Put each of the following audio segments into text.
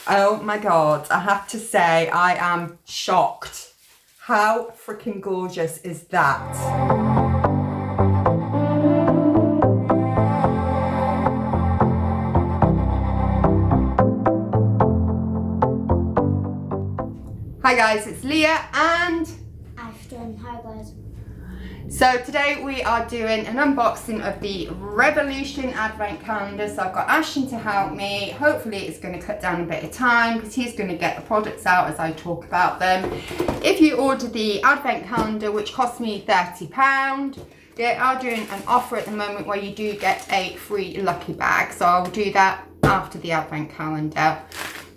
Oh my God, I have to say I am shocked. How freaking gorgeous is that? Hi guys, it's Leah and Ashton. Hi guys. so today we are doing an unboxing of the Revolution advent calendar. So I've got Ashton to help me. Hopefully it's going to cut down a bit of time because he's going to get the products out as I talk about them. If you order the advent calendar, which cost me £30, they are doing an offer at the moment where you do get a free lucky bag. So I'll do that after the advent calendar.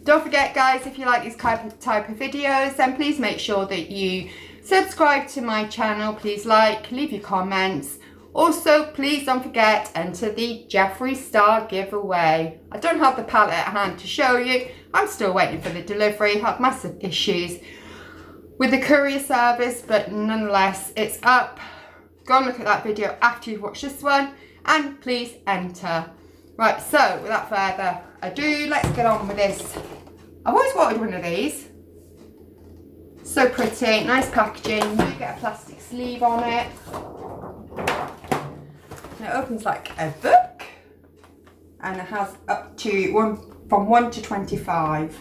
Don't forget guys, if you like these type of videos, then please make sure that you subscribe to my channel. Please like, leave your comments. Also, please don't forget, enter the Jeffree star giveaway. I don't have the palette at hand to show you. I'm still waiting for the delivery. Had massive issues with the courier service, but nonetheless, it's up. Go and look at that video after you've watched this one, and please enter. Right, so without further ado, let's get on with this. I've always wanted one of these. So pretty, nice packaging. You get a plastic sleeve on it. And it opens like a book. And it has up to from 1 to 25.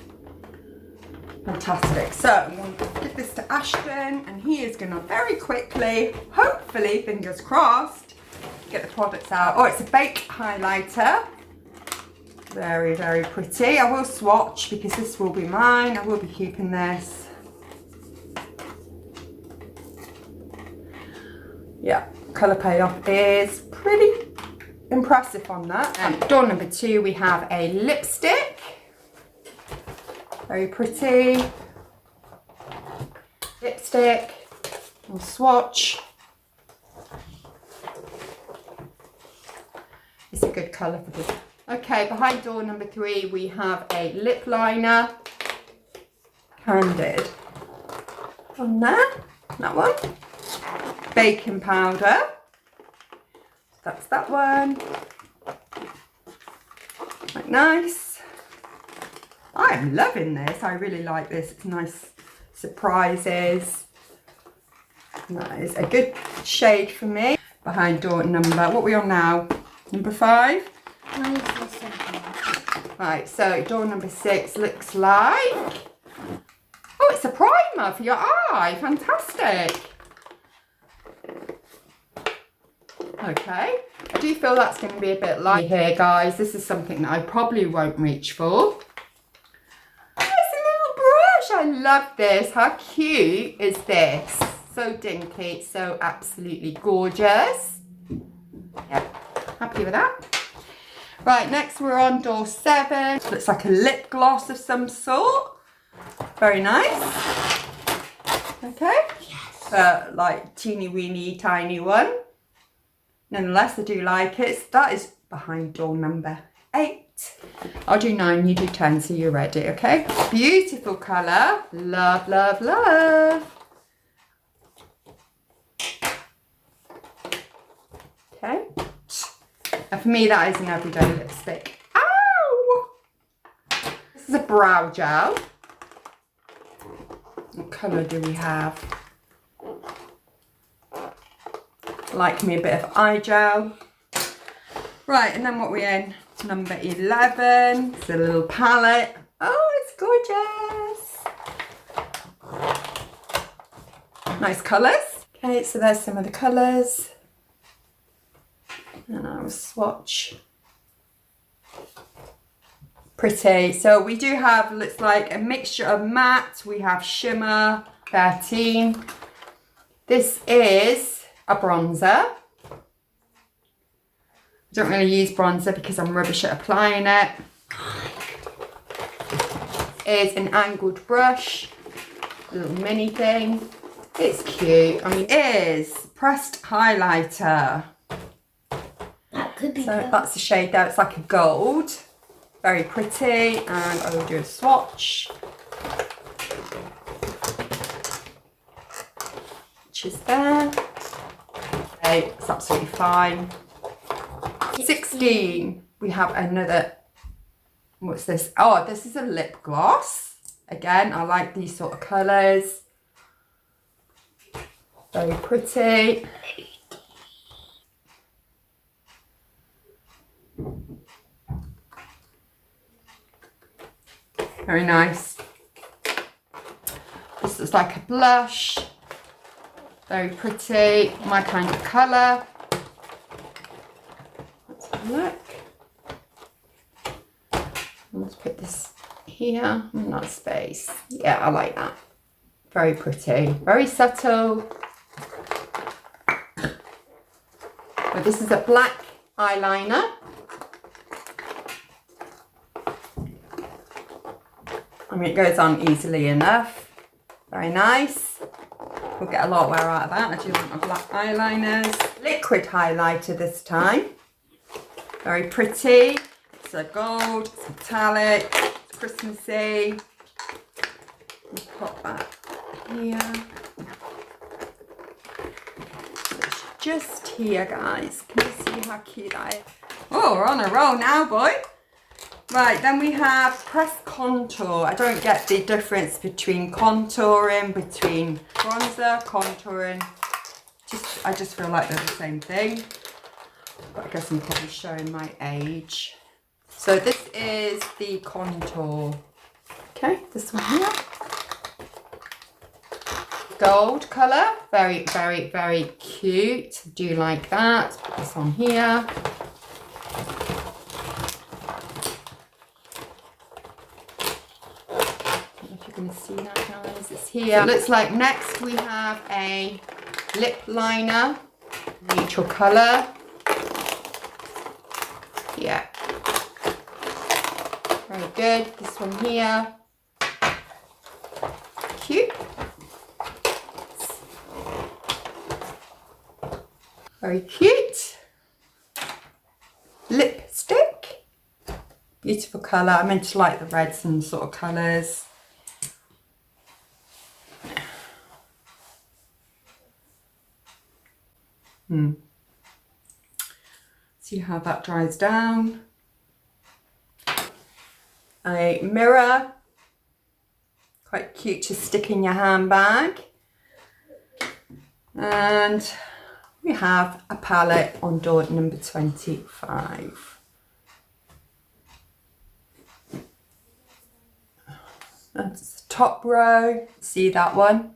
Fantastic. So I'm going to give this to Ashton, and he is going to very quickly, hopefully, fingers crossed, get the products out. Oh, it's a baked highlighter. Very, very pretty. I will swatch because this will be mine. I will be keeping this. Yeah, colour payoff is pretty impressive on that. And door number 2, we have a lipstick. Very pretty. Lipstick. We'll swatch. It's a good colour for this. Okay, behind door number 3, we have a lip liner. Candid. On there, that one. Baking powder. That's that one. Quite nice. I am loving this. I really like this. It's nice surprises. And that is a good shade for me. Behind door number, what are we on now? Number 5? Right, so door number 6 looks like, oh, it's a primer for your eye. Fantastic. Okay, I do feel that's going to be a bit light here, guys. This is something that I probably won't reach for. Oh, it's a little brush. I love this. How cute is this? So dinky, so absolutely gorgeous. Yep, happy with that. Right, next we're on door 7. Looks like a lip gloss of some sort. Very nice. Okay. Yes. Like teeny weeny tiny one. Nonetheless, I do like it. That is behind door number 8. I'll do 9, you do 10, so you're ready, okay? Beautiful colour. Love, love, love. Okay. And for me, that is an everyday lipstick. Ow! This is a brow gel. What colour do we have? Like me a bit of eye gel. Right, and then what we're in? Number 11. It's a little palette. Oh, it's gorgeous. Nice colours. Okay, so there's some of the colours. And I will swatch. Pretty. So we do have, looks like a mixture of matte. We have shimmer, 13. This is a bronzer. I don't really use bronzer because I'm rubbish at applying it. Is an angled brush, a little mini thing. It's cute. I mean, it is pressed highlighter. That could be. So that's the shade there. It's like a gold. Very pretty. And I will do a swatch. Which is there. Okay, it's absolutely fine. 16. We have another What's this? Oh, this is a lip gloss. Again, I like these sort of colours. Very pretty. Very nice. This is like a blush. Very pretty. My kind of colour. Let's have a look. Let's put this here in that space. Yeah, I like that. Very pretty. Very subtle. But this is a black eyeliner. I mean, it goes on easily enough. Very nice. We'll get a lot wear out of that. I do want my black eyeliners. Liquid highlighter this time. Very pretty. It's a gold, it's metallic, it's Christmassy. We'll pop that here. It's just here, guys. Can you see how cute that is? Oh, we're on a roll now, boy. Right, then we have press contour. I don't get the difference between contouring, between bronzer, contouring. I just feel like they're the same thing. But I guess I'm probably showing my age. So this is the contour. Okay, this one here. Gold colour. Very, very, very cute. Do like that. Put this on here. Going to see that, guys. It's here. So it looks like next we have a lip liner, neutral colour. Yeah, very good. This one here, cute. Very cute. Lipstick, beautiful colour. I meant to like the reds and sort of colours. See how that dries down. A mirror, quite cute to stick in your handbag. And we have a palette on door number 25. That's the top row. See that one?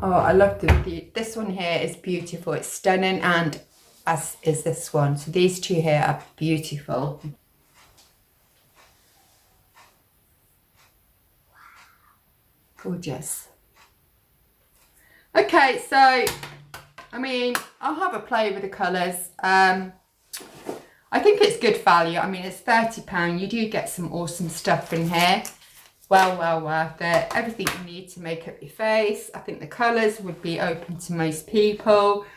Oh, I love this one here is beautiful. It's stunning, and as is this one. So these two here are beautiful. Gorgeous. Okay, so I mean, I'll have a play with the colours. I think it's good value. I mean, it's £30. You do get some awesome stuff in here. Well worth it. Everything you need to make up your face. I think the colours would be open to most people,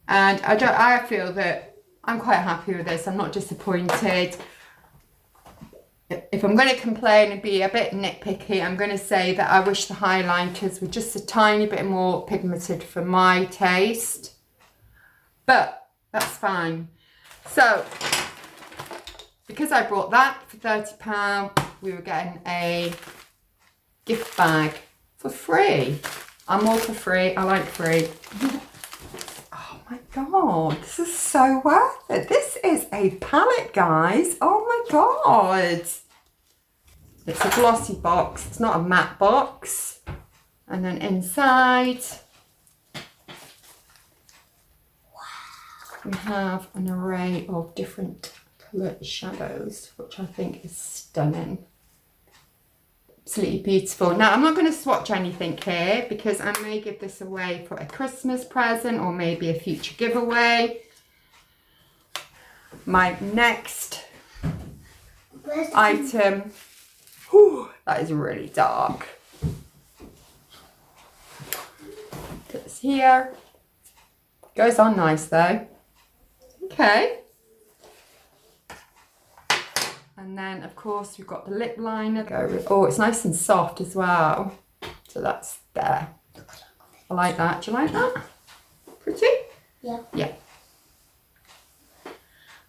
and I feel that I'm quite happy with this. I'm not disappointed. If I'm going to complain and be a bit nitpicky, I'm going to say that I wish the highlighters were just a tiny bit more pigmented for my taste, but that's fine. So because I bought that for £30, we were getting a gift bag for free. I'm all for free. I like free. Oh my God, this is so worth it. This is a palette, guys. Oh my God. It's a glossy box. It's not a matte box. And then inside, we have an array of different colour shadows, which I think is stunning. Absolutely beautiful. Now, I'm not going to swatch anything here because I may give this away for a Christmas present or maybe a future giveaway. My next item, whew, that is really dark. It's here. Goes on nice though. Okay. And then, of course, we've got the lip liner. Oh, it's nice and soft as well. So that's there. I like that. Do you like that? Pretty? Yeah. Yeah.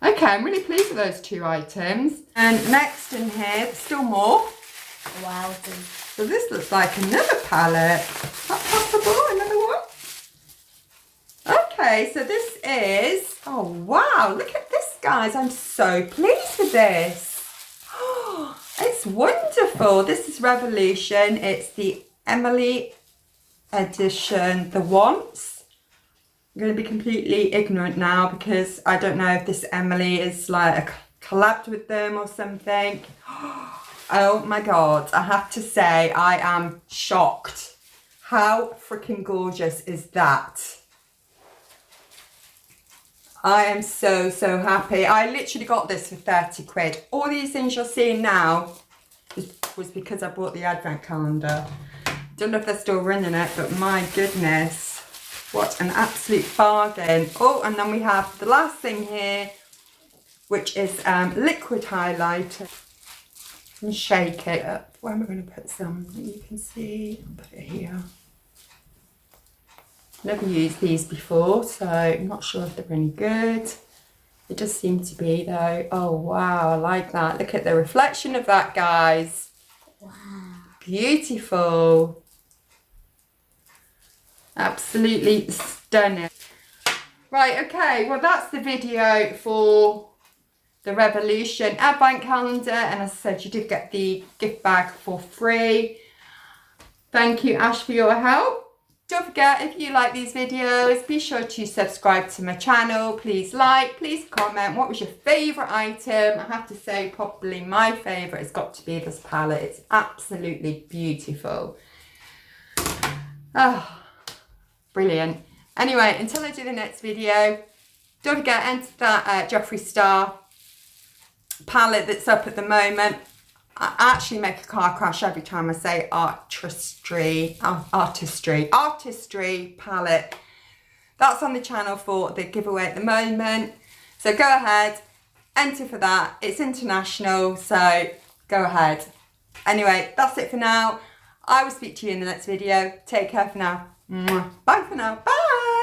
Okay. Okay, I'm really pleased with those 2 items. And next in here, there's still more. Wow. So this looks like another palette. Is that possible? Another one? Okay, so this is, oh wow, look at this, guys. I'm so pleased with this. Oh, it's wonderful. This is Revolution. It's the Emily edition, the Once. I'm going to be completely ignorant now because I don't know if this Emily is like a collab with them or something. Oh my God, I have to say I am shocked. How freaking gorgeous is that? I am so happy. I literally got this for 30 quid. All these things you're seeing now was because I bought the advent calendar. Don't know if they're still running it, but my goodness, what an absolute bargain. Oh, and then we have the last thing here, which is liquid highlighter. And shake it up. Where am I going to put some that you can see? I'll put it here. Never used these before, so I'm not sure if they're any good. It does seem to be though. Oh wow, I like that. Look at the reflection of that, guys. Wow. Beautiful. Absolutely stunning. Right, okay, well that's the video for the Revolution advent calendar, and as I said, you did get the gift bag for free. Thank you, Ash, for your help. Don't forget, if you like these videos, be sure to subscribe to my channel. Please like, please comment. What was your favourite item? I have to say, probably my favourite has got to be this palette. It's absolutely beautiful. Oh, brilliant. Anyway, until I do the next video, don't forget, enter that Jeffree Star palette that's up at the moment. I actually make a car crash every time I say Artistry palette. That's on the channel for the giveaway at the moment. So go ahead, enter for that. It's international, so go ahead. Anyway, that's it for now. I will speak to you in the next video. Take care for now. Bye for now. Bye.